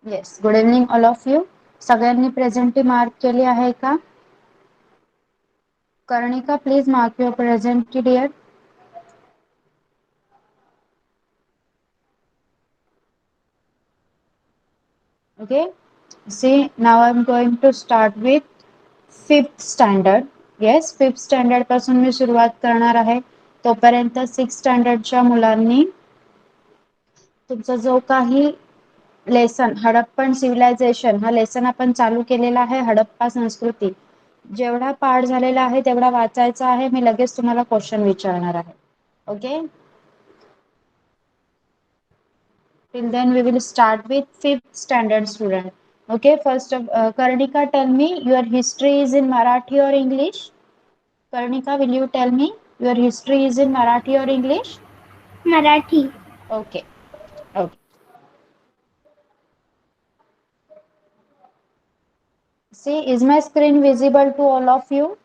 Yes, good evening all of you. सगळ्यांनी presenty mark केली आहे का? Karnika, please mark your presenty dear. Okay, see, now I'm going to start with fifth standard. Yes, fifth standard पासून मी सुरुवात करणार आहे. तोपर्यंत सिक्स स्टँडर्डच्या मुलांनी तुमचा जो काही लेसन हडप्पन सिव्हिलायझेशन हा लेसन आपण चालू केलेला आहे, हडप्पा संस्कृती, जेवढा पाठ झालेला आहे तेवढा वाचायचा आहे. मी लगेच तुम्हाला क्वेश्चन विचारणार आहे. Okay, till then we will start with fifth standard student. Okay, first of Karnika, tell me your history is in Marathi or English? Karnika, will you tell me your history is in Marathi or English? Marathi. Okay, okay. See, is my screen visible to all of you?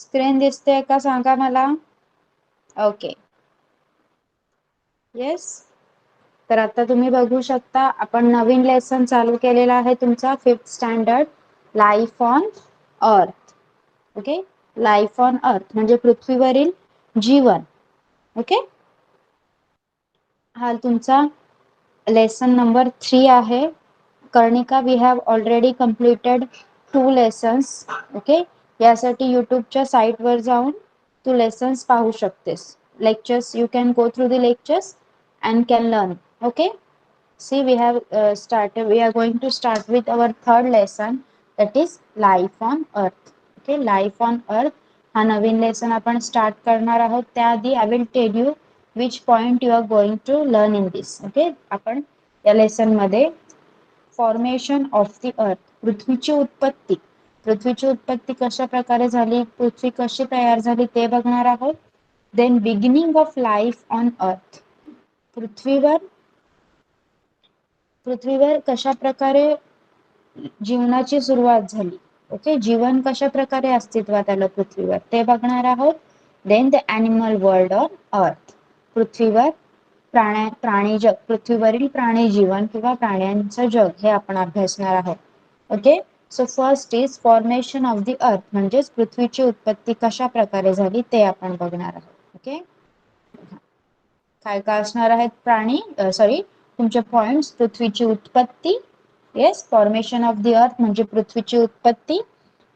Screen दिसते का सांगा मला. Okay, yes. तर आता तुम्ही बघू शकता, आपण नवीन लेसन चालू केलेला आहे तुमचा फिफ्थ स्टँडर्ड, लाईफ ऑन अर्थ. ओके, लाईफ ऑन अर्थ म्हणजे पृथ्वीवरील जीवन. ओके, हा तुमचा लेसन नंबर 3 आहे. Karnika, we have already completed 2 lessons. Okay, यासाठी युट्यूबच्या साईटवर जाऊन तू लेसन्स पाहू शकतेस. Lectures, you can go through the lectures and can learn. Okay, see, we have we are going to start with our third lesson, that is life on earth. Okay, life on earth हा नवीन lesson आपण start करणार आहोत. त्याआधी I will tell you which point you are going to learn in this. Okay, आपण या lesson मध्ये formation of the earth, पृथ्वीची उत्पत्ती, पृथ्वीची उत्पत्ती कशा प्रकारे झाली, पृथ्वी कशी तयार झाली ते बघणार आहोत. Then beginning of life on earth, पृथ्वीवर कशा प्रकारे जीवनाची सुरुवात झाली. ओके, जीवन कशा प्रकारे अस्तित्वात आलं पृथ्वीवर ते बघणार आहोत. Then the animal world on earth, पृथ्वीवर प्राणी जग, पृथ्वीवरील प्राणी जीवन किंवा प्राण्यांचं जग हे आपण अभ्यासणार आहोत. Okay, so first is formation of the earth, म्हणजेच पृथ्वीची उत्पत्ती कशा प्रकारे झाली ते आपण बघणार आहोत. ओके, काय काय असणार आहेत प्राणी, सॉरी, तुमचे पॉइंट्स. पृथ्वीची उत्पत्ती, येस, फॉर्मेशन ऑफ द अर्थ म्हणजे पृथ्वीची उत्पत्ती.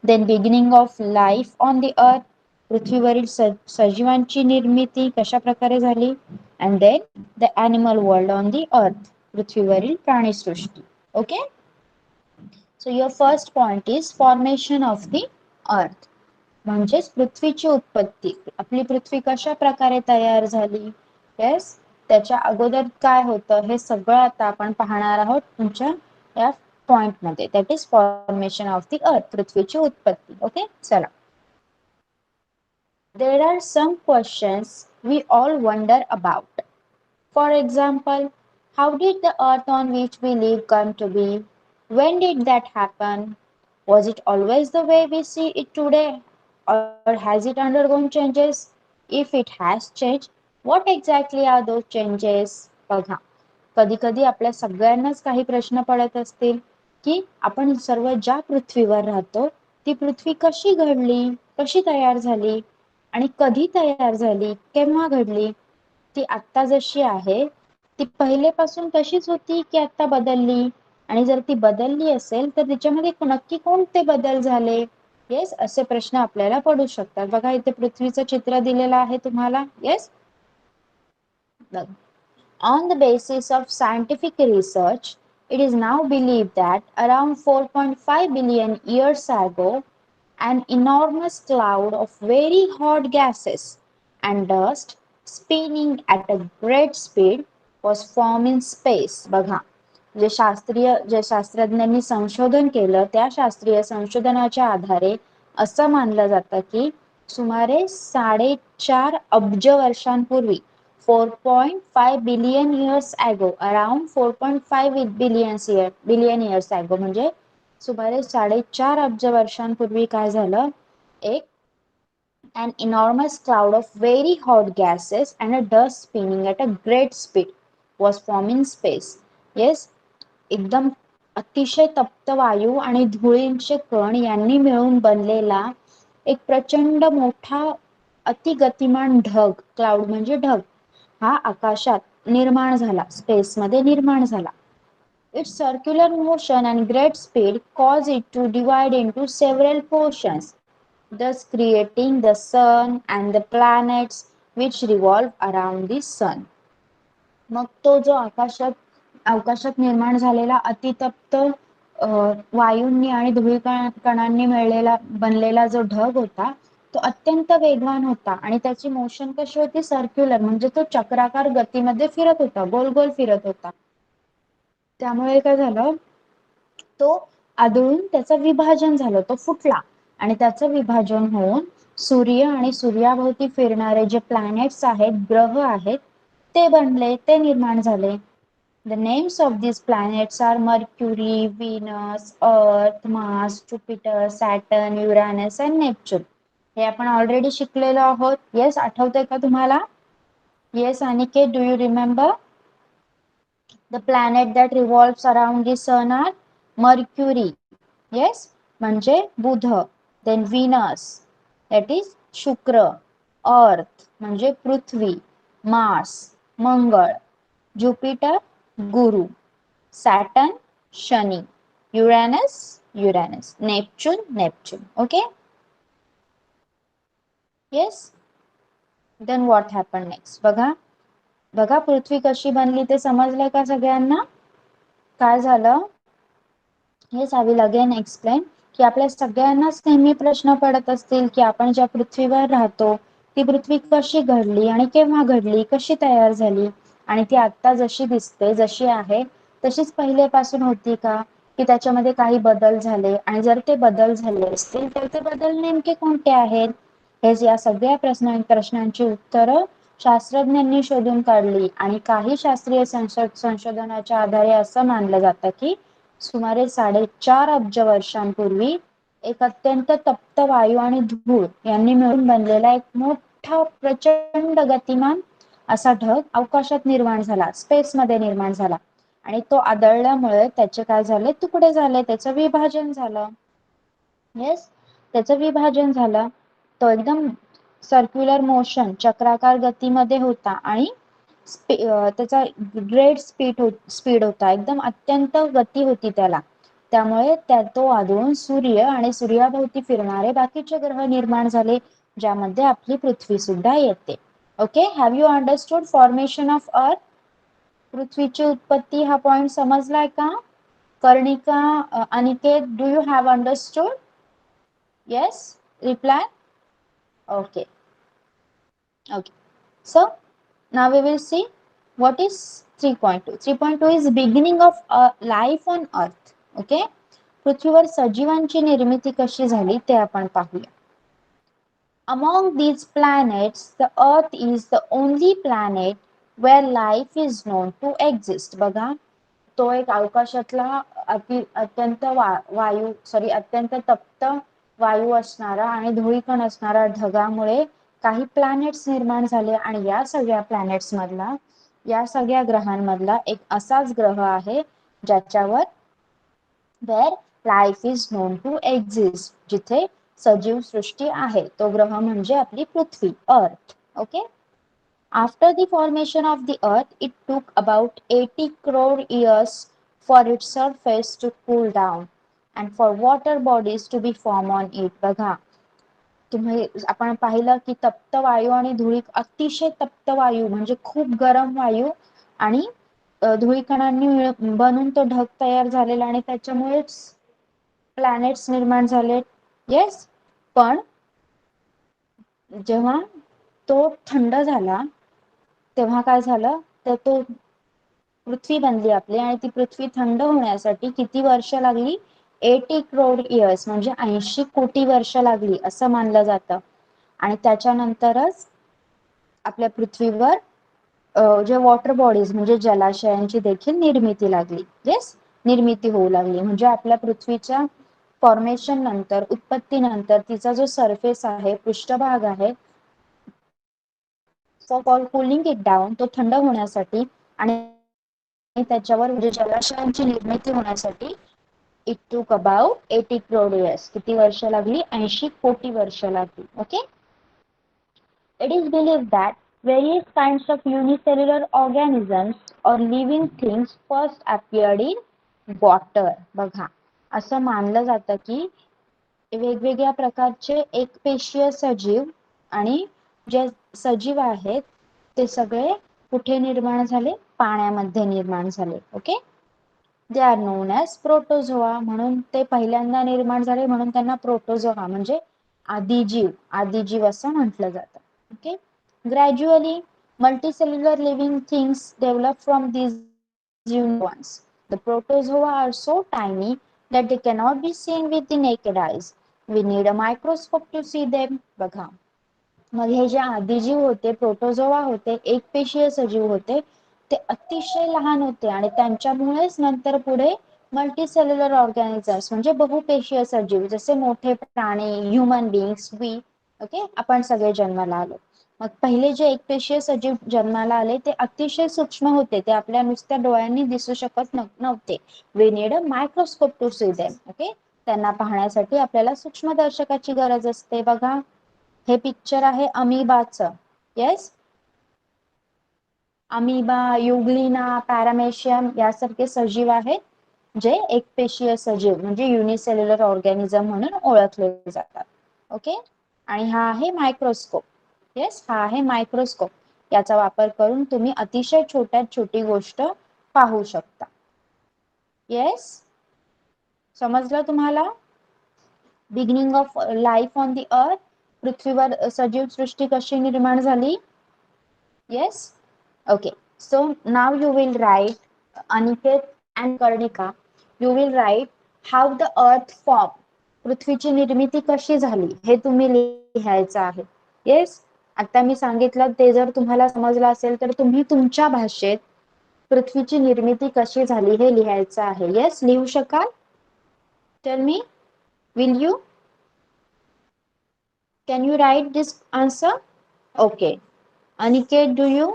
Then beginning of life on the earth, पृथ्वीवरील सजीवांची निर्मिती कशा प्रकारे झाली. And then the animal world on the earth, पृथ्वीवरील प्राणीसृष्टी. Okay, so your first point is formation of the earth, म्हणजेच पृथ्वीची उत्पत्ती, आपली पृथ्वी कशा प्रकारे तयार झाली. येस, त्याच्या अगोदर काय होतं हे सगळं आता आपण पाहणार आहोत तुमच्या या पॉइंट मध्ये, that is formation of the earth, पृथ्वीची उत्पत्ती. ओके, चला. There are some questions we all wonder about. For example, how did the earth on which we live come to be? When did that happen? Was it always the way we see it today? Or has it undergone changes? If it has changed, what exactly are those changes? बघा, कधी कधी आपल्या सगळ्यांनाच काही प्रश्न पडत असतील की आपण सर्व ज्या पृथ्वीवर राहतो ती पृथ्वी कशी घडली, कशी तयार झाली आणि कधी तयार झाली, केव्हा घडली. ती आत्ता जशी आहे ती पहिलेपासून तशीच होती की आता बदलली, आणि जर ती बदलली असेल तर त्याच्यामध्ये नक्की कोणते बदल झाले. येस, असे प्रश्न आपल्याला पडू शकतात. बघा, इथे पृथ्वीचं चित्र दिलेलं आहे तुम्हाला. Yes, on the basis of scientific research, it is now believed that around 4.5 billion years ago, an enormous cloud of very hot gases and dust spinning at a great speed was formed in space. बघा, जे शास्त्रज्ञांनी संशोधन केलं त्या शास्त्रीय संशोधनाच्या आधारे असं मानलं जातं की सुमारे 4.5 अब्ज वर्षांपूर्वी, 4.5 billion years ago, around 4.5 billion years ago म्हणजे सुमारे 4.5 अब्ज वर्षांपूर्वी काय झालं, एक an enormous cloud of very hot gases and a dust spinning at a great speed. was formed in space. Yes, एकदम अतिशय तप्त वायू आणि धुळींचे कण यांनी मिळून बनलेला एक प्रचंड मोठा अतिगतिमान ढग, क्लाउड म्हणजे ढग, हा आकाशात निर्माण झाला, स्पेस मध्ये निर्माण झाला. Its circular motion and great speed cause it to divide into several portions, thus creating the sun and the planets which revolve around the sun. मग तो जो अवकाशात निर्माण झालेला अतितप्त वायूंनी आणि धूळकणांनी बनलेला जो ढग होता तो अत्यंत वेगवान होता आणि त्याची मोशन कशी होती, सर्क्युलर, म्हणजे तो चक्राकार गतीमध्ये फिरत होता, गोल गोल फिरत होता. त्यामुळे काय झालं, तो आदळून त्याचं विभाजन झालं, तो फुटला आणि त्याचं विभाजन होऊन सूर्य आणि सूर्याभोवती फिरणारे जे प्लॅनेट्स आहेत, ग्रह आहेत, ते बनले, ते निर्माण झाले. The names of these planets are Mercury, Venus, Earth, Mars, Jupiter, Saturn, Uranus and Neptune. हे आपण ऑलरेडी शिकलेलो आहोत. येस, आठवतंय का तुम्हाला? Yes Aniket, do you remember? The planet that revolves around the sun are Mercury. Yes, म्हणजे बुध. Then Venus, that is शुक्र. Earth म्हणजे पृथ्वी. Mars मंगळ. Jupiter Guru. Saturn Shani. Uranus Neptune. Okay? Yes? Then what happened next? बघा पृथ्वी कशी बनली ते समजलंय का सगळ्यांना? काय झालं? हेच I will again explain की आपल्या सगळ्यांनाच नेहमी प्रश्न पडत असतील की आपण ज्या पृथ्वीवर राहतो ती पृथ्वी कशी घडली आणि केव्हा घडली, कशी तयार झाली आणि ती आता जशी दिसते, जशी आहे तशीच पहिलेपासून होती का, की त्याच्यामध्ये काही बदल झाले, आणि जर ते बदल झाले असतील तर ते बदल नेमके कोणते आहेत? हेच या सगळ्या प्रश्नांची उत्तरं शास्त्रज्ञांनी शोधून काढली आणि काही शास्त्रीय संशोधनाच्या आधारे असं मानलं जातं की सुमारे 4.5 अब्ज वर्षांपूर्वी एक अत्यंत तप्त वायू आणि धूळ यांनी मिळून बनलेला एक मोठा प्रचंड गतिमान असा ढग अवकाशात निर्माण झाला, स्पेस मध्ये निर्माण झाला आणि तो आदळल्यामुळे त्याचे काय झाले, तुकडे झाले, त्याचं विभाजन झालं. येस, त्याचं विभाजन झालं. तो एकदम सर्क्युलर मोशन, चक्राकार गतीमध्ये होता आणि त्याचा ग्रेट स्पीड होता, एकदम अत्यंत गती होती त्याला. त्यामुळे तो आदळून सूर्य आणि सूर्याभोवती फिरणारे बाकीचे ग्रह निर्माण झाले, ज्यामध्ये आपली पृथ्वी सुद्धा येते. Okay, have you understood formation of earth? पृथ्वीची उत्पत्ती हा पॉइंट समजलाय का? Karnika, Aniket, do you have understood? Yes, reply. Okay. So now we will see what is 3.2. 3.2 is beginning of life on earth. Okay. पृथ्वीवर सजीवांची निर्मिती कशी झाली ते आपण पाहूया. Among these planets, the earth is the only planet where life is known to exist. बघा, तो एक अवकाशातला अत्यंत तप्त वायू असणारा आणि धुळीकण असणारा ढगामुळे काही प्लॅनेट्स निर्माण झाले आणि या सगळ्या ग्रहांमधला एक असाच ग्रह आहे ज्याच्यावर where life is known to exist, जिथे सजीव सृष्टी आहे, तो ग्रह म्हणजे आपली पृथ्वी, अर्थ. Okay. After the formation of the earth, it took about 80 crore years for its surface to cool down and for water bodies to be formed on it. बघा, आपण पाहिलं की तप्त वायू आणि अतिशय तप्त वायू म्हणजे खूप गरम वायू आणि धुळीकणांनी बनून तो ढग तयार झालेला आणि त्याच्यामुळेच प्लॅनेट्स निर्माण झाले. येस, पण जेव्हा तो थंड झाला तेव्हा काय झालं, तर तो पृथ्वी बनली आपली आणि ती पृथ्वी थंड होण्यासाठी किती वर्ष लागली? 80 crore years म्हणजे 80 कोटी वर्ष लागली असं मानलं जातं. आणि त्याच्यानंतरच आपल्या पृथ्वीवर जे वॉटर बॉडीज म्हणजे जलाशयांची देखील निर्मिती होऊ लागली. म्हणजे आपल्या पृथ्वीच्या फॉर्मेशन नंतर, उत्पत्ती नंतर तिचा जो सरफेस आहे, पृष्ठभाग आहे, फॉर कूलिंग इट डाऊन, तो थंड होण्यासाठी आणि त्याच्यावर म्हणजे जलाशयांची निर्मिती होण्यासाठी it took about 80 crore years. किती वर्ष लागली? 80 कोटी वर्ष लागली. Okay. It is believed that various kinds of unicellular organisms or living things first appeared in water. बघा, असं मानलं जातं की वेगवेगळ्या प्रकारचे एकपेशीय सजीव आणि जे सजीव आहेत ते सगळे कुठे निर्माण झाले? पाण्यामध्ये निर्माण झाले. Okay. They are non as protozoa. म्हणून ते पहिल्यांदा निर्माण झाले म्हणून त्यांना प्रोटोझोआ म्हणजे आदिजीव असं म्हटलं जातं. Okay. Gradually multicellular living things develop from these unique ones. The protozoa are so tiny that they cannot be seen with the naked eyes. We need a microscope to see them. बघा, मग हे जे आदिजीव होते, protozoa होते, एकपेशीय सजीव होते, ते अतिशय लहान होते आणि त्यांच्यामुळेच नंतर पुढे मल्टीसेल्युलर ऑर्गॅनिझम्स म्हणजे बहुपेशीय सजीव जसे मोठे प्राणी, ह्युमन बीइंग्स, वी, ओके, आपण सगळे जन्माला आलो. मग पहिले जे एकपेशीय सजीव जन्माला आले ते अतिशय सूक्ष्म होते, ते आपल्या नुसत्या डोळ्यांनी दिसू शकत नव्हते. We need a microscope to see them. Okay. त्यांना पाहण्यासाठी आपल्याला सूक्ष्मदर्शकाची गरज असते. बघा, हे पिक्चर आहे अमिबाचं. येस, अमिबा, युग्लिना, पॅरामेशियम यासारखे सजीव आहेत जे एकपेशीय सजीव म्हणजे युनिसेल्युलर ऑर्गॅनिझम म्हणून ओळखले जातात. ओके. आणि हा आहे मायक्रोस्कोप. येस, हा आहे मायक्रोस्कोप. याचा वापर करून तुम्ही अतिशय छोट्यात छोटी गोष्ट पाहू शकता. येस, समजलं तुम्हाला? Beginning of life on the अर्थ, पृथ्वीवर सजीव सृष्टी कशी निर्माण झाली? Yes? Okay. So now you will write, Aniket and Karnika, you will write how the earth formed. पृथ्वीची निर्मिती कशी झाली हे तुम्ही लिहायचं आहे. येस, आता मी सांगितलं ते जर तुम्हाला समजलं असेल तर तुम्ही तुमच्या भाषेत पृथ्वीची निर्मिती कशी झाली हे लिहायचं आहे. येस, लिहू शकाल? Tell me, will you? Can you write this answer? Okay. Aniket, do you?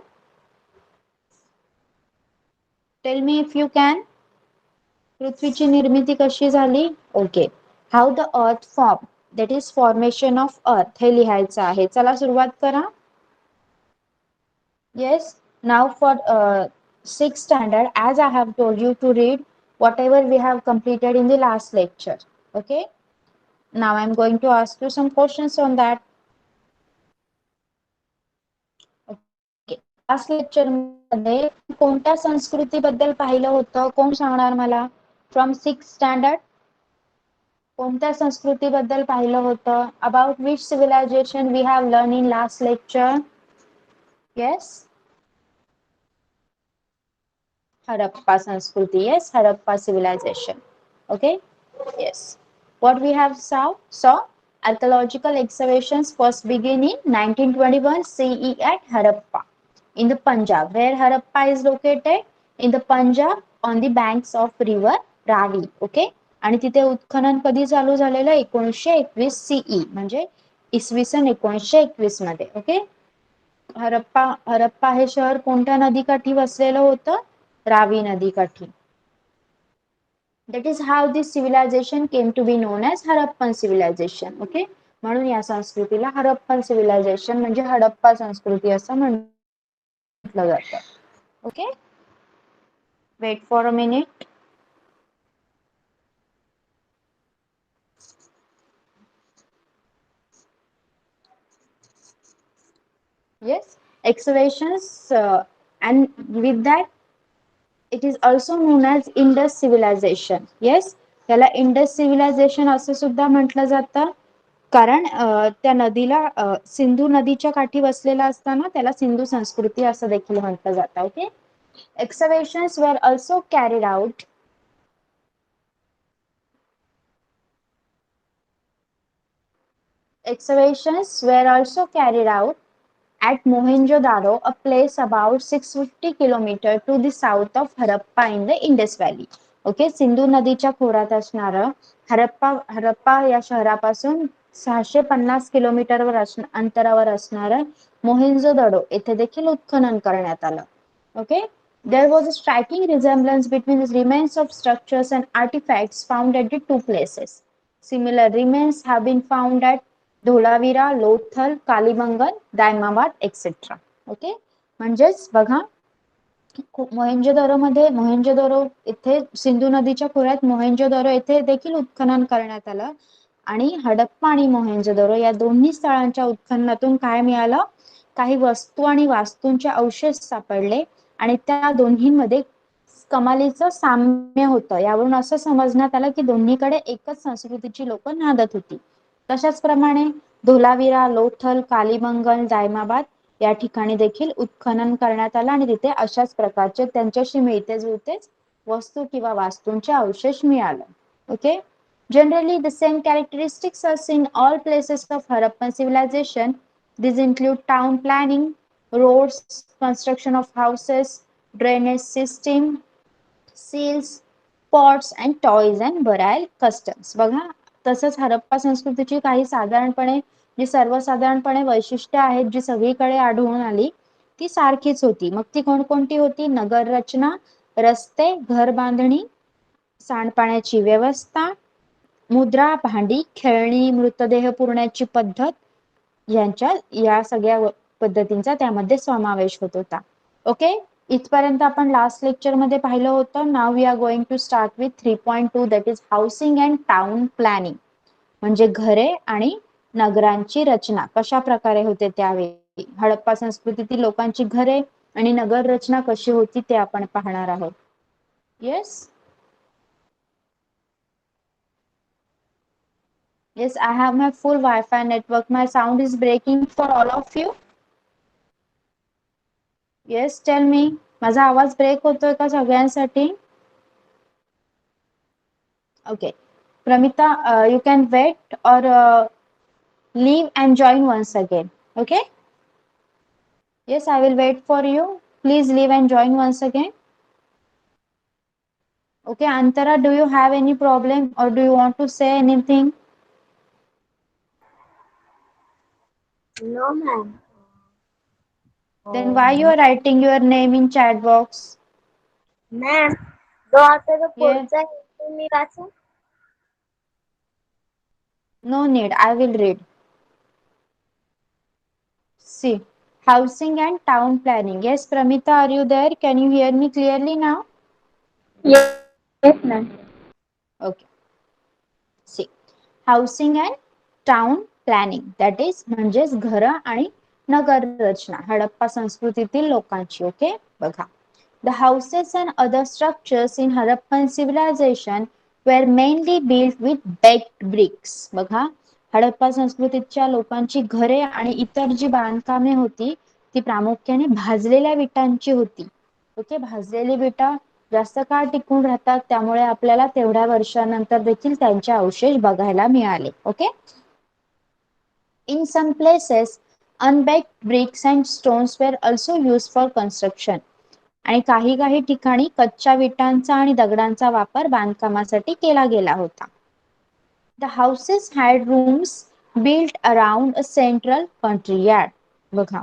Tell me if you can. पृथ्वीची निर्मिती कशी झाली? Okay. How the earth form, that is formation of अर्थ, हे लिहायचं आहे. चला सुरुवात करा. Yes, now for 6th standard, as I have told you to read whatever we have completed in the last lecture. Okay. Now I am going to ask you some questions on that. Okay. Last lecture मध्ये कोणत्या संस्कृतीबद्दल पाहिलं होतं? कोण सांगणार मला? From 6th standard. कोणत्या संस्कृतीबद्दल पाहिलं होतं? About which civilization we have learn in last lecture? Yes, Harappa संस्कृती. Yes, Harappa civilization. Okay. Yes. What we have saw archaeological excavations first begin in 1921 CE at Harappa in the Punjab. Where Harappa is located? In the Punjab on the banks of river Ravi. Okay. आणि तिथे उत्खनन कधी चालू झालेलं? 1921 CE म्हणजे इसवी सन 1921 मध्ये. Okay. Harappa हे शहर कोणत्या नदीकाठी वसलेलं होतं? रावी नदीकाठी. That is how this civilization came to be known as Harappan civilization. Okay. म्हणून या संस्कृतीला हरप्पन सिव्हिलायझेशन म्हणजे हडप्पा संस्कृती असं म्हटलं जातं. Okay. Wait for a minute. Yes, excavations and with that it is also known as Indus civilization. Yes, त्याला Indus civilisation असं सुद्धा म्हटलं जातं कारण त्या नदीला सिंधू नदीच्या काठी वसलेला असताना त्याला सिंधू संस्कृती असं देखील म्हटलं जातं. Okay. Excavations were also carried out at Mohenjo-daro, a place about 650 km to the south of Harappa in the Indus Valley. Okay. Sindhu नदीच्या खोऱ्यात असणारं हरप्पा या शहरापासून 650 किलोमीटरवर अंतरावर असणारं मोहेंजो दडो येथे देखील उत्खनन करण्यात आलं. Okay. There was a striking resemblance between the remains of structures and artifacts found at the two places. Similar remains have been found at Dholavira, Lothal, Kalibangan, Daimabad, etc. Okay, म्हणजेच बघा मोहेंजोदरो इथे सिंधू नदीच्या खोऱ्यात मोहेंजोदरो येथे देखील उत्खनन करण्यात आलं आणि हडप्पा आणि मोहेंजोदरो या दोन्ही स्थळांच्या उत्खननातून काय मिळालं, काही वस्तू आणि वास्तूंचे अवशेष सापडले आणि त्या दोन्हीमध्ये कमालीचं साम्य होतं. यावरून असं समजण्यात आलं की दोन्हीकडे एकच संस्कृतीची लोक नांदत होती. तशाच प्रमाणे धोलावीरा, लोथल, कालीबंगन, जायमाबाद या ठिकाणी देखील उत्खनन करण्यात आलं आणि तिथे अशाच प्रकारचे त्यांच्याशी मिळते जुळतेच वस्तू किंवा वास्तूंचे अवशेष मिळाले. Okay, generally the same characteristics are seen all places of Harappan civilization. These include town planning, roads, construction of houses, drainage system, seals, pots and toys and burial customs. बघा, तसंच हरप्पा संस्कृतीची काही साधारणपणे जी सर्वसाधारणपणे वैशिष्ट्ये आहेत जी सगळीकडे आढळून आली ती सारखीच होती. मग ती कोणकोणती होती? नगर रचना, रस्ते, घर बांधणी, सांडपाण्याची व्यवस्था, मुद्रा, भांडी, खेळणी, मृतदेह पुरण्याची पद्धत यांच्या या सगळ्या पद्धतींचा त्यामध्ये समावेश होत होता. ओके, इथपर्यंत आपण लास्ट लेक्चर मध्ये पाहिलं होतं. Now we are going to start with 3.2 that is housing and town planning. म्हणजे घरे आणि नगरांची रचना कशा प्रकारे होते त्यावेळी. हडप्पा संस्कृतीतील लोकांची घरे आणि नगर रचना कशी होती ते आपण पाहणार आहोत. Yes, yes, I have my full Wi-Fi network. My sound is breaking for all of you. Yes, tell me. माझा आवाज ब्रेक होतोय का सगळ्यांसाठी? Okay, Pramita, you can wait or leave and join once again. Okay. Yes, I will wait for you. Please leave and join once again. Okay, Antara, do you have any problem or do you want to say anything? No, ma'am. Then why you are writing your name in chat box? Ma'am, जो आता जो Yeah, पुढचा आहे तुम्ही वाचा. no need. I will read. See, housing and town planning. Yes, Pramita, are you there? Can you hear me clearly now? Yes, ma'am. Okay. See, housing and town planning. That is म्हणजेच घर आणि नगर रचना हडप्पा संस्कृतीतील लोकांची. Okay, बघा. The houses and other structures in Harappan civilization were mainly built with baked bricks. बघा, हडप्पा संस्कृतीच्या लोकांची घरे आणि इतर जी बांधकामे होती ती प्रामुख्याने भाजलेल्या विटांची होती. ओके, भाजलेली विटा जास्त काळ टिकून राहतात त्यामुळे आपल्याला तेवढ्या वर्षानंतर देखील त्यांचे अवशेष बघायला मिळाले. Okay, in some places unbaked bricks and stones were also used for construction. आणि काही काही ठिकाणी कच्च्या विटांचा आणि दगडांचा वापर बांधकामासाठी केला गेला होता. The houses had rooms built around a central country yard. बघा,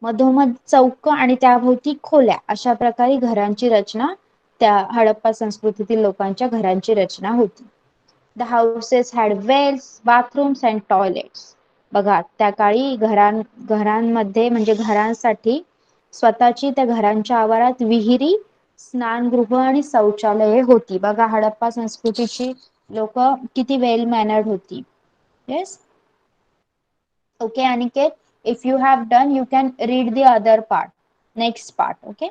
मधोमध चौक आणि त्याभोवती खोल्या अशा प्रकारे घरांची रचना त्या हडप्पा संस्कृतीतील लोकांच्या घरांची रचना होती. The houses had wells, bathrooms and toilets. बघा, त्या काळी घरांमध्ये म्हणजे घरांसाठी स्वतःची त्या घरांच्या आवारात विहिरी, स्नानगृह आणि शौचालये होती. बघा, हडप्पा संस्कृतीची लोक किती वेल मॅनर्ड होती. Yes, okay Aniket, if you have done you can read the other part, next part. Okay,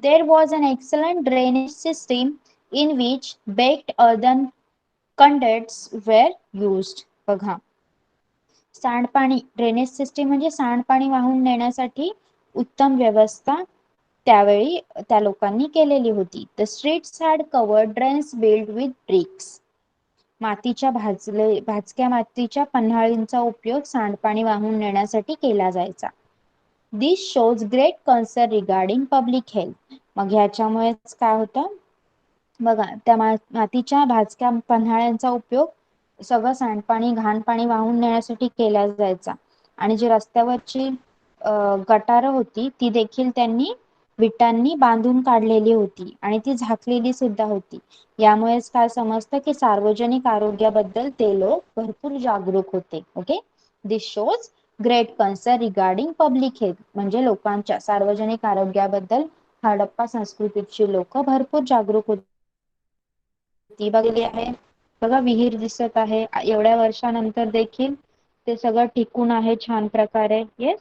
there was an excellent drainage system in which baked earthen conduits were used. बघा, सांडपाणी ड्रेनेज सिस्टीम म्हणजे सांडपाणी वाहून नेण्यासाठी उत्तम व्यवस्था त्यावेळी त्या लोकांनी केलेली होती. The streets had covered drains build with bricks. मातीच्या भाजक्या मातीच्या पन्हाळींचा उपयोग सांडपाणी वाहून नेण्यासाठी केला जायचा. This shows great concern regarding public health. मग ह्याच्यामुळेच काय होतं बघा, त्या मातीच्या भाजक्या पन्हाळ्यांचा उपयोग सगळं सांडपाणी घाण पाणी वाहून नेण्यासाठी केला जायचा आणि जी रस्त्यावरची गटारं होती ती देखील त्यांनी विटांनी बांधून काढलेली होती आणि ती झाकलेली सुद्धा होती. यामुळेच काय समजतं की सार्वजनिक आरोग्याबद्दल ते लोक भरपूर जागरूक होते. Okay, this shows great concern regarding public health, म्हणजे लोकांच्या सार्वजनिक आरोग्याबद्दल हडप्पा संस्कृतीची लोक भरपूर जागरूक होती. बघली आहे बघा, विहीर दिसत आहे. एवढ्या वर्षानंतर देखील ते सगळं टिकून आहे छान प्रकारे. Yes,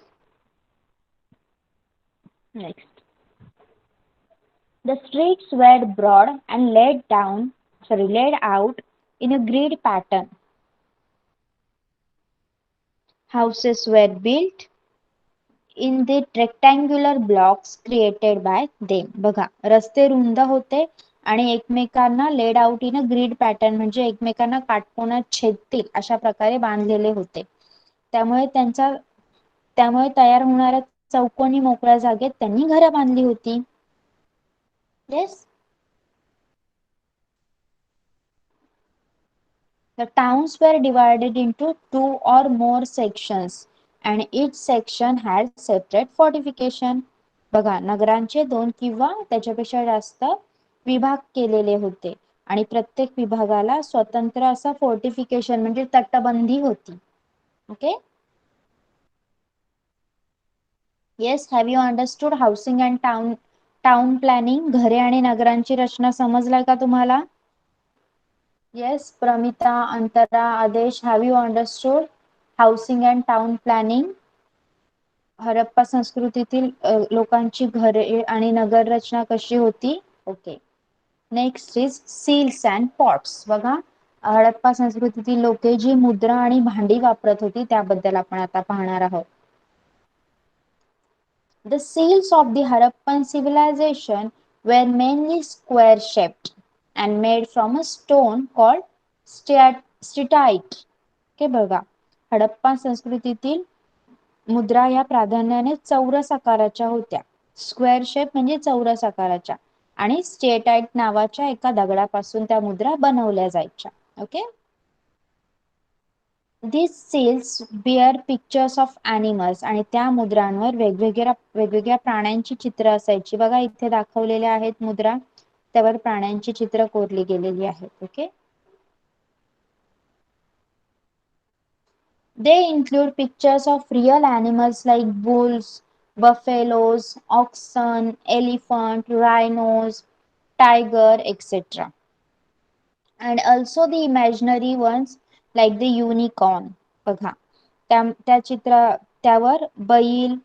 next. The streets were broad and laid out in a grid pattern. Houses were built in the rectangular blocks created by them. बघा, रस्ते रुंद होते आणि एकमेकांना laid out in a grid pattern, म्हणजे एकमेकांना काटकोनात छेदतील अशा प्रकारे बांधलेले होते. त्यामुळे तयार होणाऱ्या चौकोनी मोकळ्या जागेत त्यांनी घरं बांधली होती. Yes. The towns were divided into two or more sections and each section had separate fortification. बघा, नगरांचे 2 किंवा त्याच्यापेक्षा जास्त विभाग केलेले होते आणि प्रत्येक विभागाला स्वतंत्र असा फोर्टिफिकेशन म्हणजे तटबंदी होती. Okay, yes. Have you understood housing and town planning? घरे आणि नगरांची रचना समजलाय का तुम्हाला? Yes, Pramita, Antara, Adesh, have you understood housing and town planning? Harappa संस्कृतीतील लोकांची घरे आणि नगर रचना कशी होती? Okay, next is seals and pots. बघा, हडप्पा संस्कृतीतील लोके जी मुद्रा आणि भांडी वापरत होती त्याबद्दल आपण आता पाहणार आहोत. The seals of the Harappan civilization were mainly square shaped and made from a stone called steatite. Okay, बघा, हडप्पा संस्कृतीतील मुद्रा या प्राधान्याने चौरस आकाराच्या होत्या. स्क्वेअर शेप म्हणजे चौरस आकाराच्या, आणि स्टेटाइट नावाच्या एका दगडापासून त्या मुद्रा बनवल्या जायच्या. Okay, These seals bear pictures of animals, आणि त्या मुद्रांवर वेगवेगळ्या प्राण्यांची चित्र असायची. बघा, इथे दाखवलेल्या आहेत मुद्रा, त्यावर प्राण्यांची चित्र कोरली गेलेली आहेत. Okay, They include pictures of real animals like bulls, buffaloes, oxen, elephant, rhinos, tiger, etc. And also the imaginary ones like the unicorn. बघा, त्यावर बैल,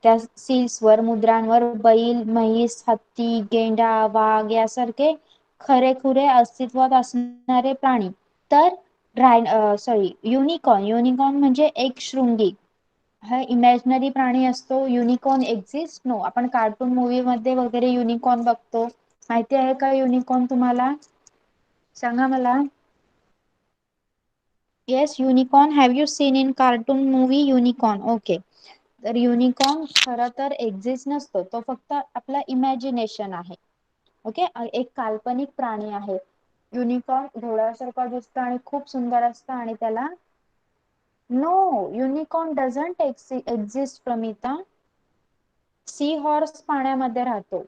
त्या सील्सवर, मुद्रांवर बैल, म्हैस, हत्ती, गेंडा, वाघ यासारखे खरेखुरे अस्तित्वात असणारे प्राणी. तर युनिकॉर्न म्हणजे एक शृंगी, हा इमॅजिनरी प्राणी असतो. युनिकॉर्न एक्झिस्ट नो, आपण कार्टून मूवी मध्ये वगैरे युनिकॉर्न बघतो. माहिती आहे का युनिकॉर्न तुम्हाला? सांगा मला. Yes, unicorn. Have you seen in cartoon movie unicorn? Okay, तर युनिकॉर्न खरं तर एक्झिस्ट नसतो, तो फक्त आपला इमॅजिनेशन आहे. ओके, एक काल्पनिक प्राणी आहे. युनिकॉर्न घोड्यासारखा दिसतो आणि खूप सुंदर असतं, आणि त्याला no, unicorn doesn't exist Pramita. Sea horse पाण्यामध्ये राहतो.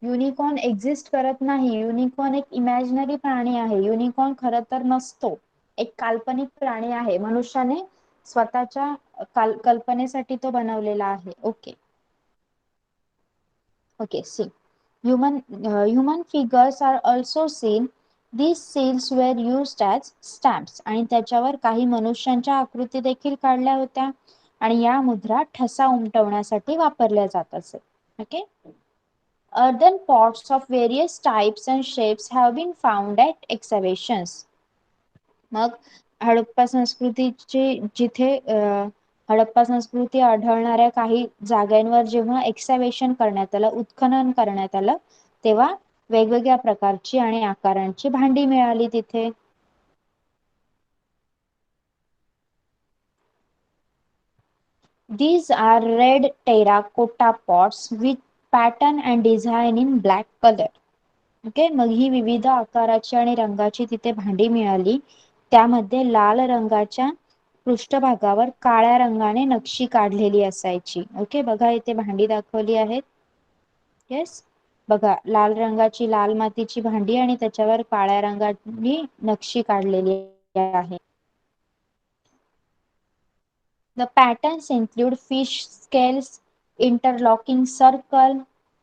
युनिकॉर्न एक्झिस्ट करत नाही. युनिकॉर्न एक इमॅजिनरी प्राणी आहे. युनिकॉर्न खरं तर नसतो, एक काल्पनिक प्राणी आहे. मनुष्याने स्वतःच्या कल्पनेसाठी तो बनवलेला आहे. Okay, okay, see human figures are also seen. These seals were used as stamps, आणि त्याच्यावर काही मनुष्यांच्या आकृती देखील काढल्या होत्या, आणि या मुद्रा ठसा उमटवण्यासाठी वापरल्या जात असे. Okay, earthen pots of various types and shapes have been found at excavations. मग हडप्पा संस्कृतीची हडप्पा संस्कृती आढळणाऱ्या काही जागांवर जेव्हा एक्सकॅव्हेशन करण्यात आलं, उत्खनन करण्यात आलं, तेव्हा वेगवेगळ्या प्रकारची आणि आकारांची भांडी मिळाली तिथे. These are red terracotta pots with pattern and design in black color. Okay, मग ही विविध आकाराची आणि रंगाची तिथे भांडी मिळाली. त्यामध्ये लाल रंगाच्या पृष्ठभागावर काळ्या रंगाने नक्षी काढलेली असायची. ओके, बघा, इथे भांडी दाखवली आहेत. येस, बघा लाल रंगाची लाल मातीची भांडी आणि त्याच्यावर काळ्या रंगाची नक्षी काढलेली आहे. The patterns include fish scales, interlocking circle,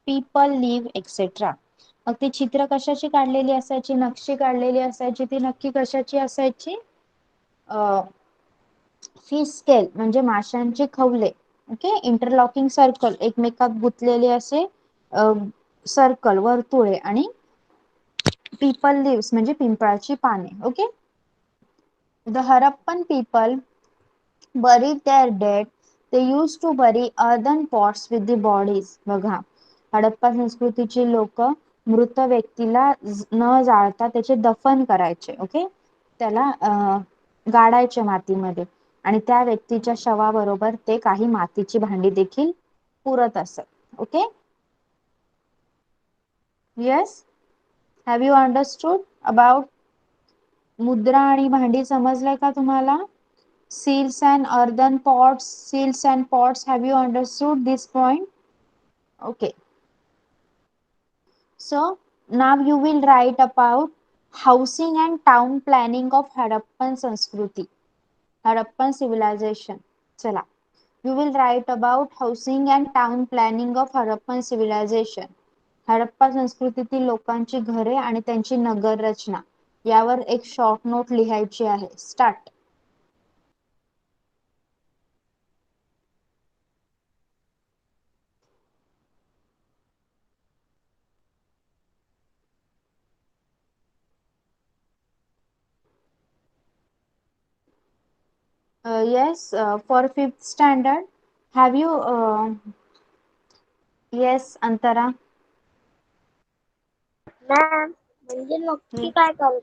people live, etc. मग ती चित्र कशाची काढलेली असायची, नक्षी काढलेली असायची, ती नक्की कशाची असायची? फिश स्केल म्हणजे माशांची खवले, ओके. इंटरलॉकिंग सर्कल एकमेकात गुंतलेले असे सर्कल वर्तुळे, आणि पीपल लिव्स म्हणजे पिंपळाची पाने, okay. The Harappan people buried their dead. They used to bury earthen pots with the bodies. बघा, हडप्पा संस्कृतीची लोक मृत व्यक्तीला न जाळता त्याचे दफन करायचे, ओके. त्याला गाडायचे मातीमध्ये, आणि त्या व्यक्तीच्या शवाबरोबर ते काही मातीची भांडी देखील पुरत असत, okay. Yes, have you understood about मुद्रा आणि भांडी? समजलंय का तुम्हाला? Seals and earthen pots, seals and pots, have you understood this point? Okay, so now you will write about housing and town planning of Harappan Sanskriti, Harappan civilization. Chala, you will write about housing and town planning of Harappan civilization. Harappa संस्कृतीतील लोकांची घरे आणि त्यांची नगर रचना यावर एक short note लिहायची आहे. Start. Yes, for fifth standard, have you? Yes, Antara. Ma'am म्हणजे नक्की काय करत?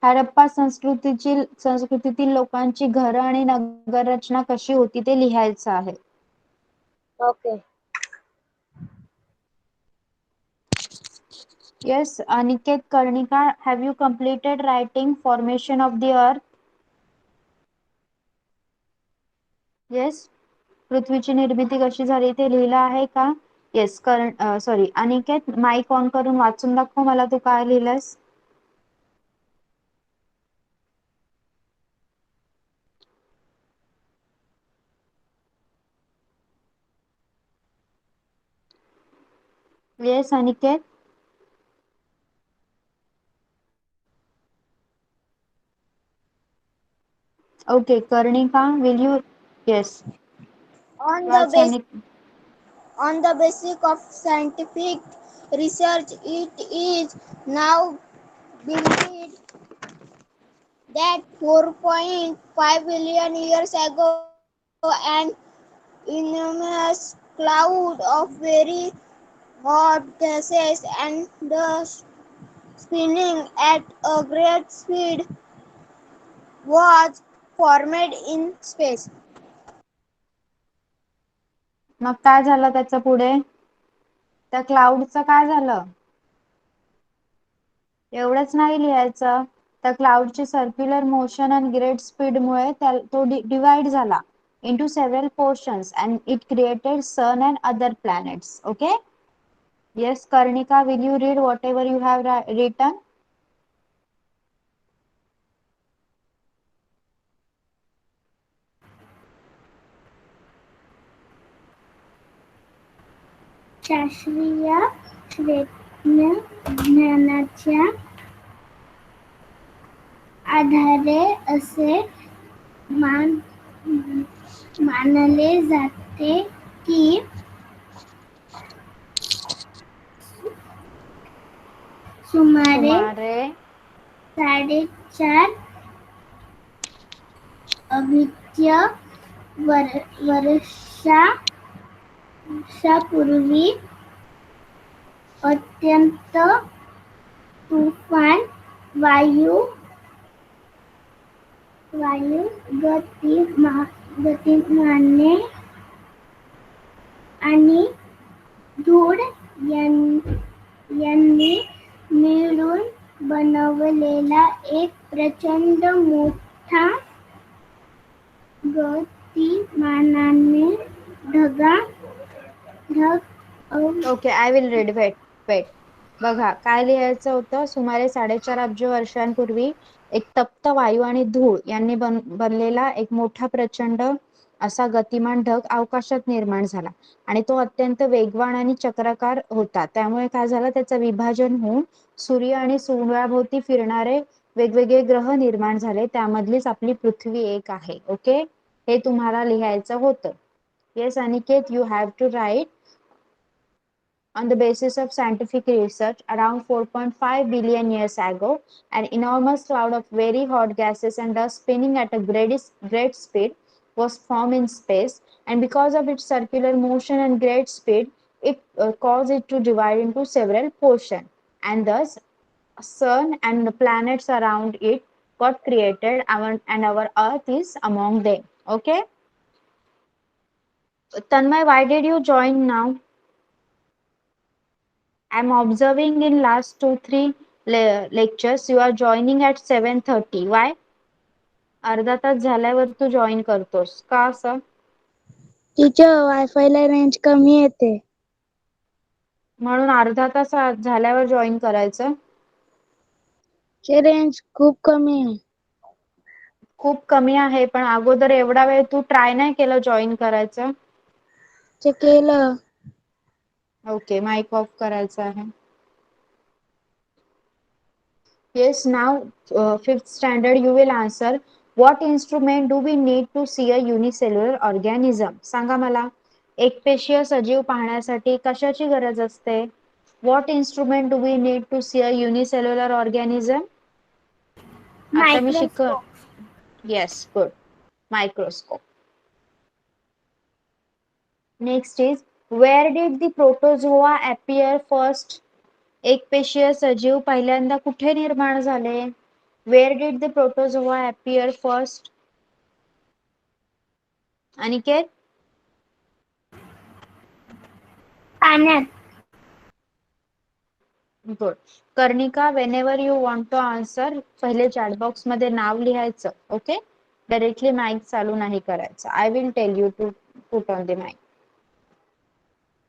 हडप्पा संस्कृतीतील लोकांची घरं आणि नगररचना कशी होती ते लिहायचं आहे. Okay. Yes, Aniket Karnika, have you completed writing formation of the earth? Yes, पृथ्वीची निर्मिती कशी झाली ते लिहिलं आहे का? Yes, sorry Aniket, mike on करून वाचून दाखव मला तू काय लिहिलंस. Yes Aniket. Okay, Karnika, will you? Yes. On the वाच base, Aniket. on the basis of scientific research, it is now believed that 4.5 billion years ago an enormous cloud of very hot gases and dust spinning at a great speed was formed in space. मग काय झालं त्याच्या पुढे? त्या क्लाउडचं काय झालं? एवढंच नाही लिहायचं. त्या क्लाउडची सर्क्युलर मोशन आणि ग्रेट स्पीड मुळे तो डिवाइड झाला into several portions and it created sun and other planets. Okay, yes Karnika, will you read whatever you have written? शास्त्रीय ज्ञानाच्या आधारे असे मानले जाते की सुमारे 4.5 अब्ज वर्षापूर्वी अत्यंत तुफान वायू गतिमाने आणि धूळ यांनी मिळून बनवलेला एक प्रचंड मोठा गतिमानाने ढग okay, I will read. Wait wait. बघा काय लिहायचं होतं. सुमारे 4.5 अब्ज वर्षांपूर्वी एक तप्त वायू आणि धूळ यांनी बनलेला एक मोठा प्रचंड असा गतिमान ढग अवकाशात निर्माण झाला आणि तो अत्यंत वेगवान आणि चक्राकार होता. त्यामुळे काय झालं, त्याचं विभाजन होऊन सूर्य आणि सूर्याभोवती फिरणारे वेगवेगळे ग्रह निर्माण झाले. त्यामधलीच आपली पृथ्वी एक आहे. ओके, हे तुम्हाला लिहायचं होतं. Yes Aniket, you have to write. On the basis of scientific research, around 4.5 billion years ago, an enormous cloud of very hot gases and dust spinning at a great speed was formed in space, and because of its circular motion and great speed, it caused it to divide into several portions, and thus sun and the planets around it got created, and our earth is among them. Okay, Tanmay, why did you join now? I'm observing in last 2-3 lectures you are joining at 7:30. Why? अर्धा तास झाल्यावर तू join करतोस का असं? Teacher wifi ला range कमी येते. म्हणून अर्धा तास झाल्यावर जॉईन करायचं. रेंज खूप कमी आहे. खूप कमी आहे, पण अगोदर एवढा वेळ तू ट्राय नाही केलं जॉईन करायचं? ते केलं. ओके, माइक ऑफ करायचं आहे. Yes, now 5th standard you will answer. What instrument do we need to see a unicellular organism? सांगा मला. एकपेशीय सजीव पाहण्यासाठी कशाची गरज असते? What instrument do we need to see a unicellular organism? आता मी microscope. Yes, good. Microscope. Next is, where did the protozoa appear first? एकपेशीय सजीव पहिल्यांदा कुठे निर्माण झाले? Where did the protozoa appear first? Aniket? पाण्यात. Good. कर्णिका, whenever you want to answer, पहिले chat box मध्ये नाव लिहायचं. ओके, डायरेक्टली माइक चालू नाही करायचं. I will tell you to put on the mic.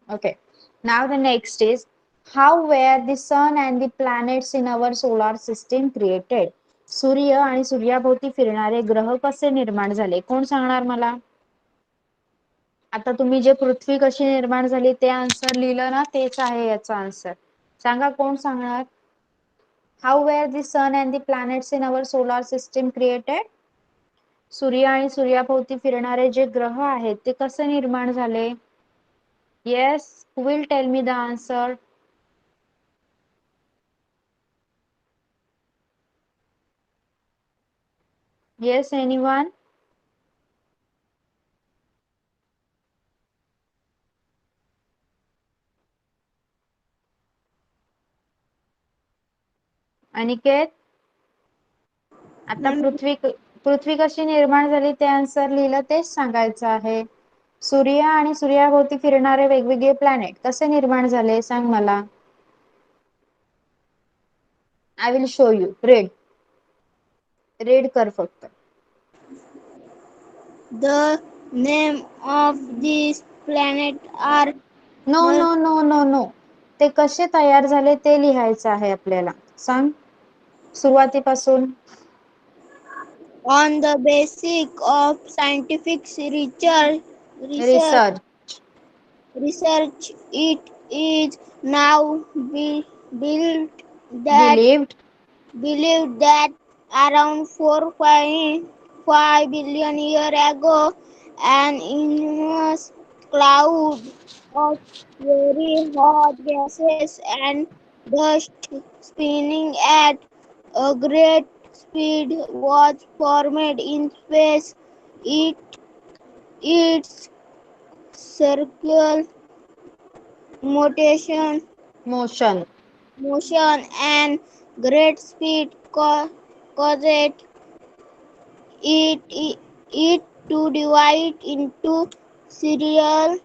Okay, now the next is, how were the sun and the planets in our solar system created? सूर्य आणि सूर्याभोवती फिरणारे ग्रह कसे निर्माण झाले? कोण सांगणार मला? आता तुम्ही जे पृथ्वी कशी निर्माण झाली ते आन्सर लिहिलं ना, तेच आहे याचा आन्सर. सांगा, कोण सांगणार? How were the sun and the planets in our solar system created? सूर्य आणि सूर्याभोवती फिरणारे जे ग्रह आहेत ते कसे निर्माण झाले? Yes, who will tell me the answer? Yes, anyone? Aniket, आता पृथ्वी कशी निर्माण झाली ते आन्सर लिहिलं, तेच सांगायचं आहे. सूर्य आणि सूर्याभोवती फिरणारे वेगवेगळे प्लॅनेट कसे निर्माण झाले सांग मला. I will show you. Read कर फक्त. The name of these planets are no no no no no, ते कसे तयार झाले ते लिहायचं आहे आपल्याला. सांग सुरुवातीपासून. on the basis of scientific research. research. It is now built that believed. believed that around 4.5 billion years ago, an enormous cloud of very hot gases and dust spinning at a great speed was formed in space. It, its circular motion, motion. and great speed caused it to divide into serial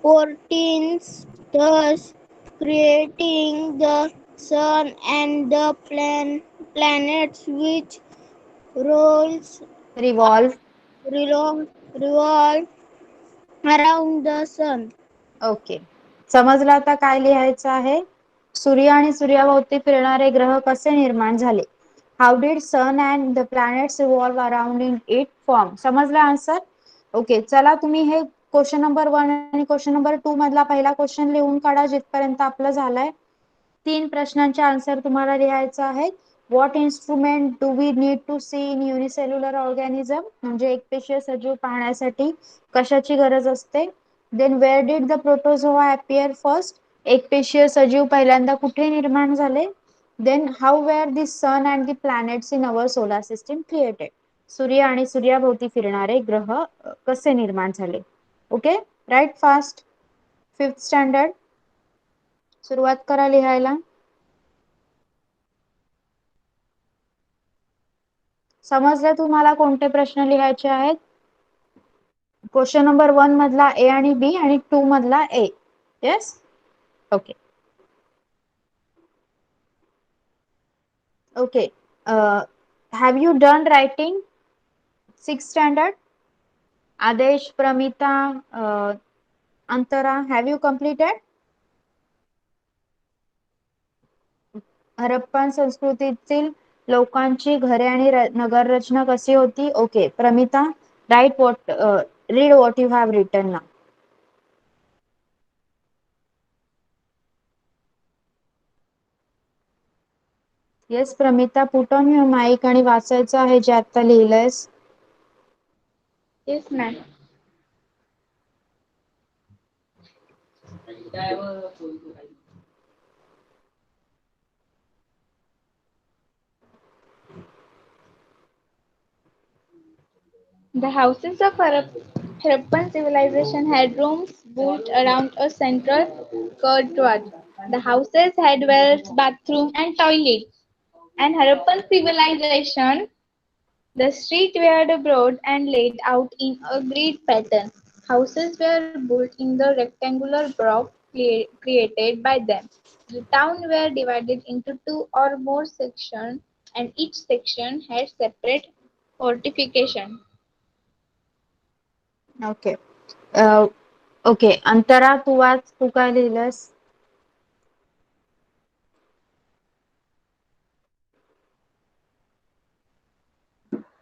portions, thus creating the sun and the planets which rolls revolve. revolve Around the sun. Okay, समजलं आता काय लिहायचं आहे. सूर्य आणि सूर्याभोवती फिरणारे ग्रह कसे निर्माण झाले. How did sun and the planets evolve around in it form. समजलं आन्सर. ओके, चला तुम्ही हे क्वेश्चन नंबर 1 आणि क्वेश्चन नंबर 2 मधला पहिला क्वेश्चन लिहून काढा जिथपर्यंत आपलं झालंय. 3 प्रश्नांचे आन्सर तुम्हाला लिहायचं आहे. What instrument do we need to see in unicellular organism. म्हणजे एकपेशीय सजीव पाहण्यासाठी कशाची गरज असते. Then where did the protozoa appear first. एकपेशीय सजीव पहिल्यांदा कुठे निर्माण झाले. Then how where the sun and the planets in our solar system created. सूर्य आणि सूर्याभोवती फिरणारे ग्रह कसे निर्माण झाले. Okay, right fast. 5th standard, सुरुवात करा लिहायला. समजलं तुम्हाला कोणते प्रश्न लिहायचे आहेत. क्वेश्चन नंबर 1 मधला ए आणि बी आणि 2 मधला A. Yes, okay. Okay, have you done writing 6th standard. Aadesh, Pramita, Antara, have you completed. Harappan संस्कृतीतील लोकांची घरे आणि नगर रचना कशी होती. Okay, Pramita, right what read what you have written ना. Yes Pramita, put on your mike आणि वाचायचं आहे जे आता लिहिलंयस. Yes, ma'am. The houses of Harappan civilization had rooms built around a central courtyard. The houses had wells, bathroom, and toilets. And Harappan civilization, the streets were broad and laid out in a grid pattern. Houses were built in the rectangular block created by them. The town were divided into two or more sections, and each section had separate fortification. Okay, okay, Antara तू वाच, तू काय लिहिलंस.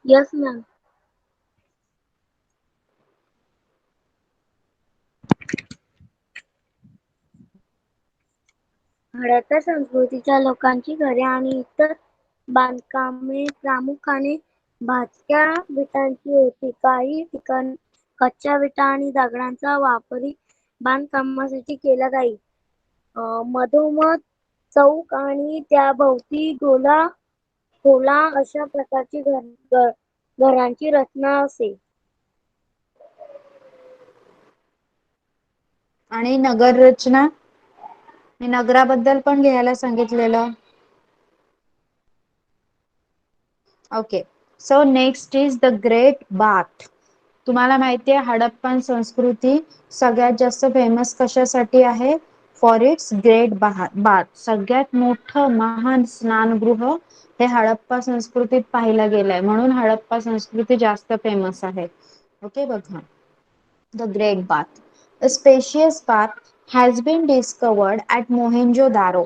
Yes, ma'am. Harappa संस्कृतीच्या लोकांची घरे आणि इतर बांधकामे प्रामुख्याने भाजक्या विटांची होती. काही ठिकाणी कच्च्या विटा आणि दगडांचा वापर बांधकामासाठी केला जाई. मधोमध चौक आणि त्याभोवती खोला अशा प्रकारची घरांची रचना असे. आणि नगर रचना, मी नगराबद्दल पण लिहायला सांगितलेलं. Okay, so next is the great bath. तुम्हाला माहितीये हडप्पन संस्कृती सगळ्यात जास्त फेमस कशासाठी आहे. For its great bath. सगळ्यात मोठं महान स्नानगृह हे हडप्पा संस्कृतीत पाहिलं गेलंय, म्हणून हडप्पा संस्कृती जास्त फेमस आहे. ओके, बघा, the great bath. A spacious bath has been discovered at Mohenjo-daro.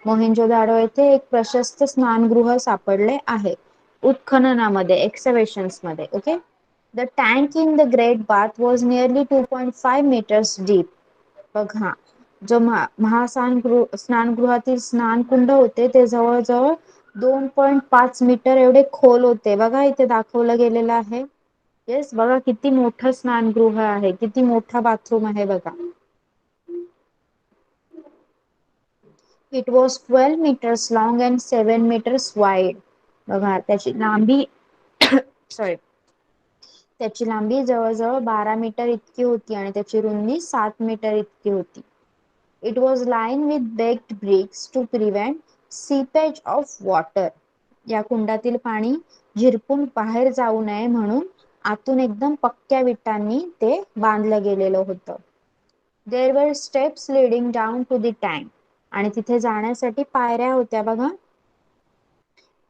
Mohenjo-daro येथे एक प्रशस्त स्नानगृह सापडले आहे. उत्खननामध्ये, एक्सकॅव्हेशन्स मध्ये. Okay, the tank in the great bath was nearly 2.5 meters deep. बघा, जो स्नानगृहातील स्नानकुंड होते ते जवळजवळ 2.5 मीटर एवढे खोल होते. बघा इथे दाखवलं गेलेलं आहे. येस, बघा किती मोठं स्नानगृह आहे, किती मोठा बाथरूम आहे बघा. It was 12 meters long and 7 meters wide. बघा त्याची लांबी सॉरी त्याची लांबी जवळजवळ 12 मीटर इतकी होती आणि त्याची रुंदी 7 मीटर इतकी होती. It was line with baked bricks to prevent seepage of water. या कुंडातील पाणी झिरपून बाहेर जाऊ नये म्हणून आतून एकदम पक्क्या विटांनी ते बांधलं गेलेलं होतं. There were steps leading down to the tank. आणि तिथे जाण्यासाठी पायऱ्या होत्या बघा.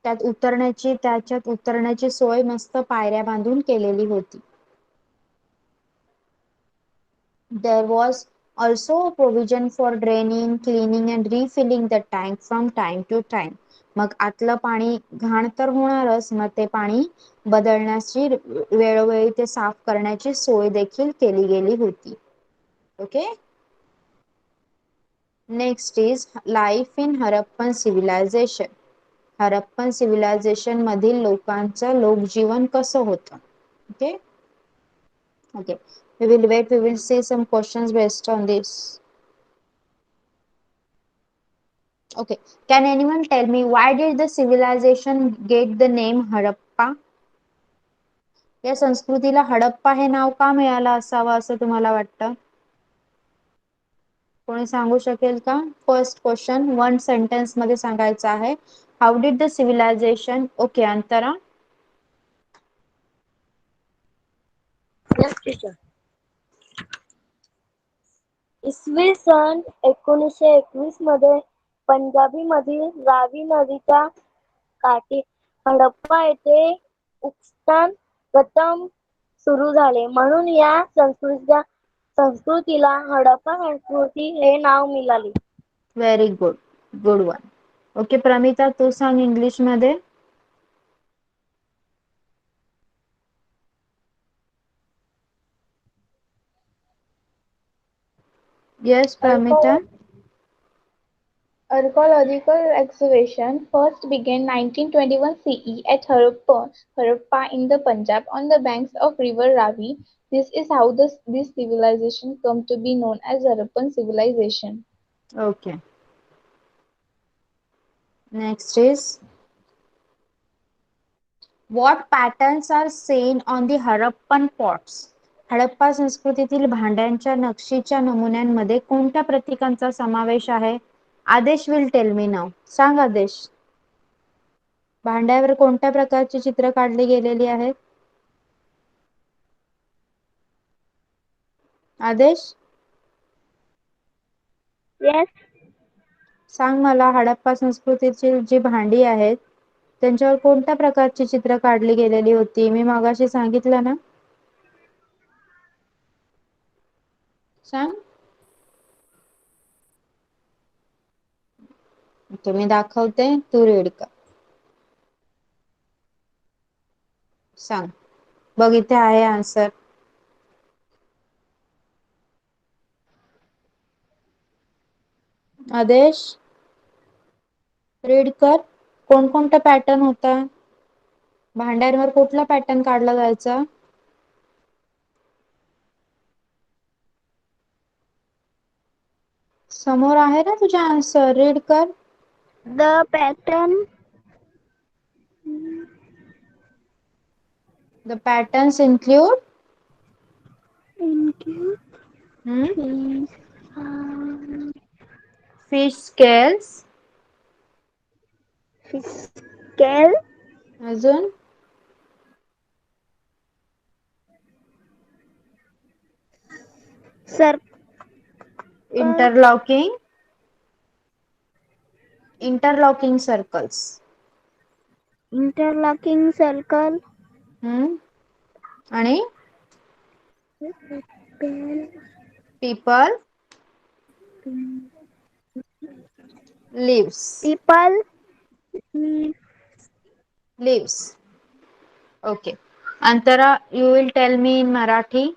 त्याच्यात उतरण्याची सोय मस्त पायऱ्या बांधून केलेली होती. There was also provision for draining, cleaning and refilling the tank from time to time. मग आतलं पाणी घाण तर होणारच, मग ते पाणी बदलण्याची वेळोवेळी ते साफ करण्याची सोय देखील केली गेली होती. Okay. Next is life in Harappan civilisation. Harappan civilisation मधील लोकांचं लोकजीवन कसं होतं. Okay. Okay, we will wait. We will see some questions based on this. Okay, can anyone tell me why did the civilization get the name Harappa? या संस्कृतीला हडप्पा हे नाव का मिळालं असावं असं तुम्हाला वाटतं? कोणी सांगू शकेल का? फर्स्ट क्वेश्चन वन सेंटेन्स मध्ये सांगायचं आहे. How did the civilisation. Okay, Antara. Yes, teacher. इसवी सन 1921 मध्ये पंजाबमधील रावी नदीच्या काठी हडप्पा येथे उत्खनन प्रथम सुरू झाले. म्हणून या संस्कृतीला हडप्पा संस्कृती हे नाव मिळाले. Very good, good one. Okay Pramita, तू सांग इंग्लिश मध्ये. Yes Pramita. Archaeological excavation first began 1921 CE at Harappa in the Punjab on the banks of river Ravi. This is how this civilization come to be known as Harappan civilization. Okay. Next is, what patterns are seen on the Harappan pots? Harappa संस्कृतीतील भांड्यांच्या नक्षीच्या नमुन्यांमध्ये कोणत्या प्रतीकांचा समावेश आहे? आदेश will tell me नाव. सांग आदेश. भांड्यावर कोणत्या प्रकारची चित्र काढली गेलेली आहेत? आदेश. Yes. सांग मला, हडप्पा संस्कृतीची जी भांडी आहेत त्यांच्यावर कोणत्या प्रकारची चित्र काढली गेलेली होती? मी मगाशी सांगितलं ना. सांग. तुम्ही दाखवते, तू रीड कर. सांग. बघ इथे आहे आन्सर. आदेश रीड कर. कोणकोणता पॅटर्न होता? भांड्यांवर कुठला पॅटर्न काढला जायचा? समोर आहे ना तुझ्या आन्सर, रीड कर. The pattern The patterns include include hmm, fish, fish scales, fish scale, अजून circle, interlocking circles. interlocking circle, आणि people leaves. people, Leaves. Okay. Antara, you will tell me in Marathi.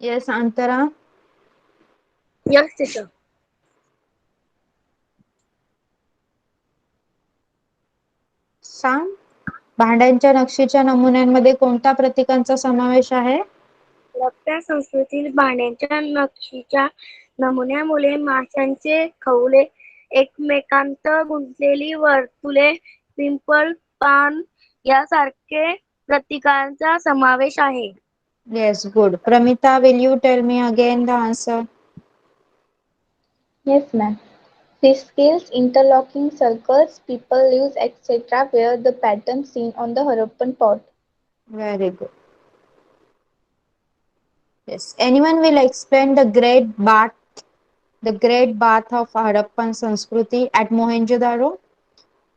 Yes, Antara. yes, teacher. सांग. भांड्यांच्या नक्षीच्या नमुन्यांमध्ये कोणत्या प्रतीकांचा समावेश आहे? हडप्पा संस्कृतीतील भांड्यांच्या नक्षीच्या नमुन्यामुळे माशांचे खवले, एकमेकांत गुंतलेली वर्तुळे, पिंपळ पान यासारखे प्रतीकांचा समावेश आहे. Yes, good. Pramita, will you tell me again the answer? Yes, ma'am. Fish scales, interlocking circles, people leaves, etc. were the patterns seen on the Harappan pot. Very good. Yes. Anyone will explain the great bath of Harappan Sanskriti at Mohenjo-daro?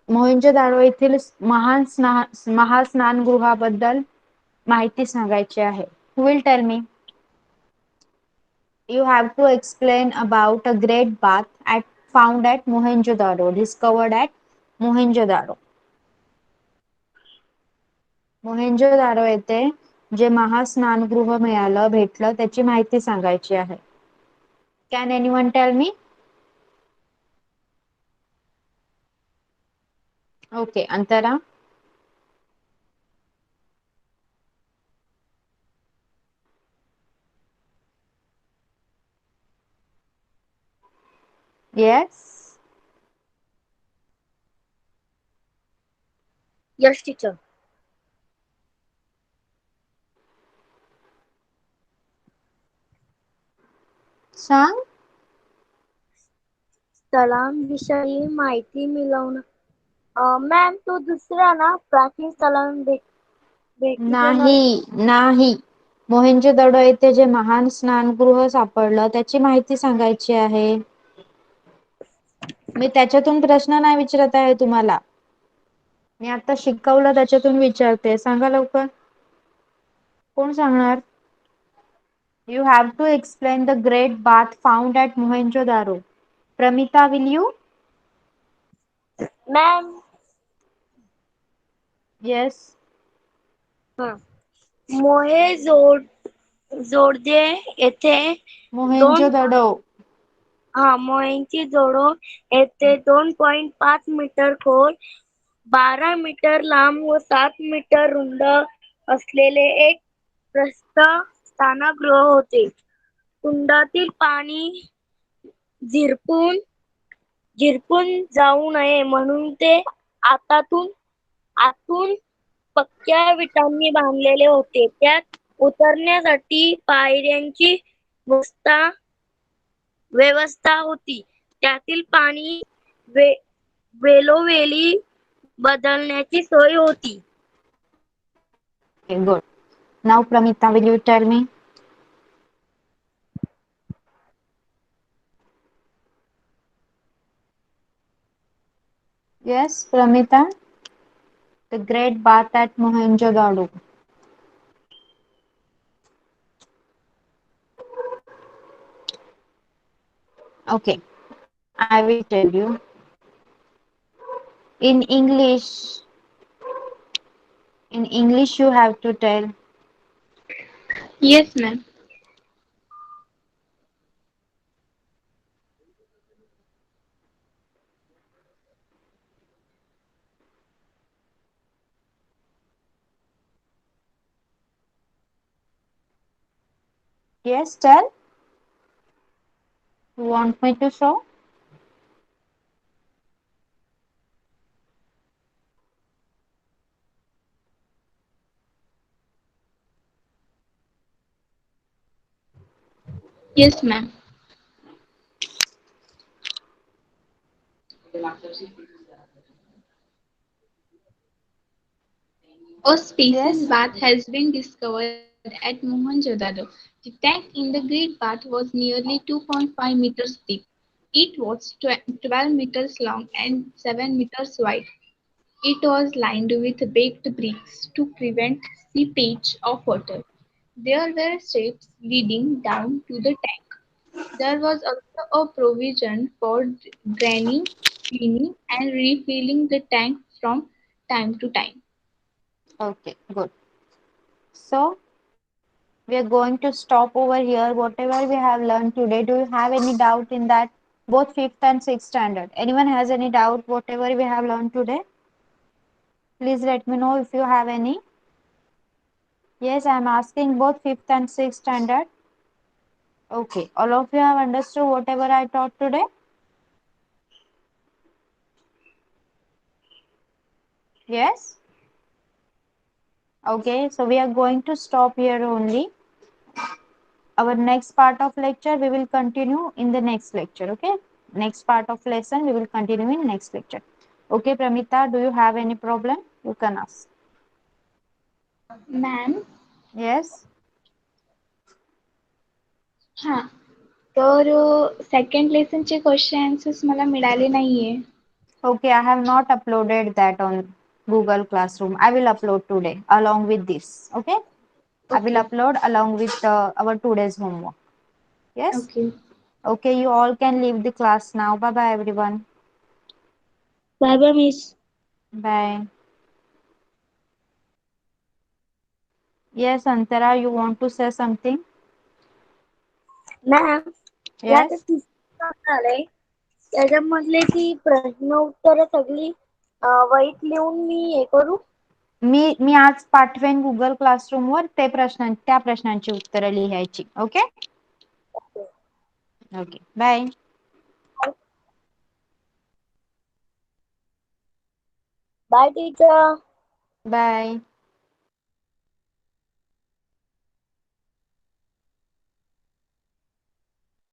Mohenjo-daro येथील महास्नानगृहाबद्दल माहिती सांगायची आहे. Who will tell me? You have to explain about a great bath found at Mohenjo-daro, discovered at Mohenjo-daro. Mohenjo-daro येथे जे महास्नानगृह मिळालं भेटलं त्याची माहिती सांगायची आहे. Can anyone tell me? Okay, Antara. Yes. Yes, teacher. सांग. स्थळांविषयी माहिती मिळवणं. मॅम तो दुसरा ना प्राचीन भेटी देणार. नाही. मोहेंजोदडो येथे जे महान स्नानगृह सापडलं त्याची माहिती सांगायची आहे. मी त्याच्यातून प्रश्न नाही विचारत आहे तुम्हाला. मी आता शिकवलं त्याच्यातून विचारते. सांगा लवकर. कोण सांगणार? You have to explain the great bath found at Mohenjo-daro. Pramita, will you? Ma'am. Yes. जोडदे येथे मोहेंजोदडो. मोहेंजोदडो येथे 2.5 मीटर खोल, 12 मीटर लांब व 7 मीटर रुंद असलेले एक प्रस्थ स्नानगृह होते. कुंडातील पाणी झिरपून जाऊ नये म्हणून ते आतून पक्क्या विटांनी बांधलेले होते. त्यात उतरण्यासाठी पायऱ्यांची व्यवस्था होती. त्यातील पाणी वेळोवेळी बदलण्याची सोय होती. Okay, good. Now, Pramita, will you tell me? Yes, Pramita. The great bath at Mohenjo-daro. Okay, I will tell you. In English, you have to tell. Yes, ma'am. Yes, tell. You want me to show? Yes, ma'am. A spacious Yes. bath has been discovered at Mohenjo-daro. The tank in the Great Bath was nearly 2.5 meters deep. It was 12 meters long and 7 meters wide. It was lined with baked bricks to prevent seepage of water. There were steps leading down to the tank. There was also a provision for draining, cleaning, and refilling the tank from time to time. Okay, good. So, we are going to stop over here. Whatever we have learned today, do you have any doubt in that? Both fifth and sixth standard. Anyone has any doubt whatever we have learned today? Please let me know if you have any. Yes, I am asking both fifth and sixth standard. Okay, all of you have understood whatever I taught today? Yes? Okay, so we are going to stop here only. Our next part of lecture we will continue in the next lecture. Okay, next part of lesson we will continue in next lecture. Okay, Pramita, do you have any problem? You can ask. Ma'am, Yes. हां. तर second लेसनचे question answers मला मिळाले नाहीये. Okay, I have not uploaded that on Google Classroom. I will upload today along with this. Okay, I will Okay. upload along with our today's homework. Yes. Okay. Okay, you all can leave the class now. Bye bye, everyone. Bye bye, Miss. Bye. Yes, Antara, you want to say something? Ma'am या आता Yes. तिसरं आलंय त्याच्यामधले ती प्रश्न उत्तर सगळी वहीत लिहून मी हे करू. मी आज पाठवेन गुगल क्लासरूम वर त्या प्रश्नांची उत्तरं लिहायची. Okay okay bye. Bye teacher. Bye.